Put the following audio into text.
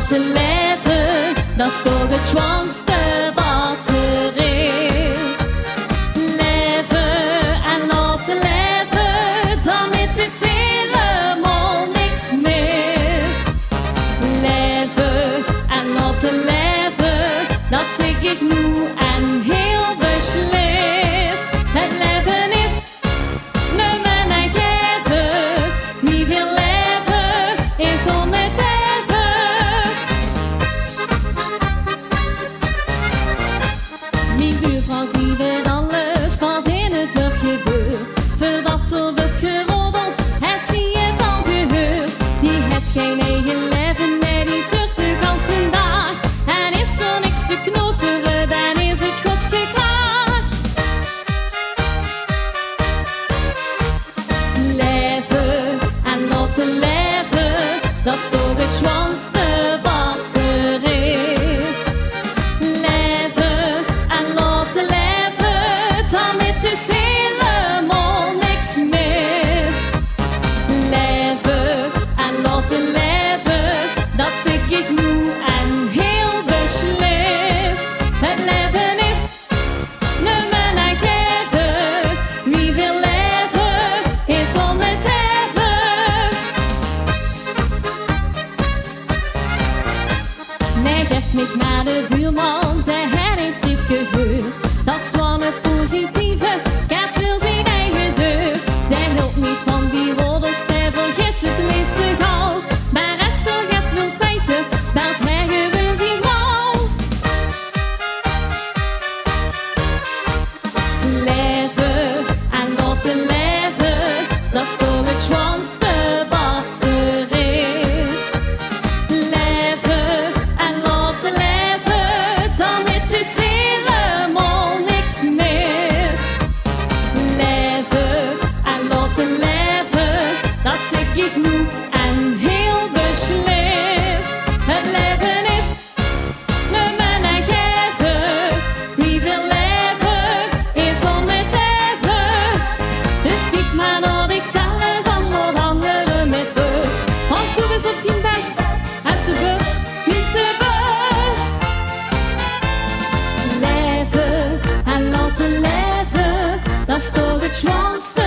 laten leven, dat is toch het schoonste wat er is. Leven en laten leven, dan is helemaal niks mis. Leven en laten leven, dat zeg ik nu en heel beslist. Het leven is nemen en geven, wie wil leven is om het even. Mijn buurvrouw die weet alles wat in het dorp gebeurt. Voordat er wordt geroddeld, het zie het al gehoord. Die heeft geen eigen leven, nee die zucht de ganse dag. En is er niks te knoteren, dan is het gods geklaag. Leven en laten leven, dat is toch het schoonste wat er is. Leven en laten leven, dan is helemaal niks mis. Leven en laten leven, dat zeg ik nu en heel beslist. Het leven is nemen en geven, wie wil leven is om het even. Nee, geef me naar de buurman, de her is diep gevuurd. Dat is wel een positieve, gaat voor zijn eigen deur. Der hield niet van die roddels, der vergeet het liefste gauw. Maar als er gaat wilt weten, belt hij gewoon zijn vrouw. Leven en laten leven, dat is toch het schoonste wat er is. Leven en laten leven, dan is helemaal niks mis. Leven en laten leven, dat zeg ik nu en heel beslist. Het leven is nemen en geven, wie wil leven is om het even. Dus kijk maar dat ik zelf van wat anderen met rust. Want toen is op 10 best, en ze bus, wie ze bus. Leven en laten leven, dat is toch het schoonste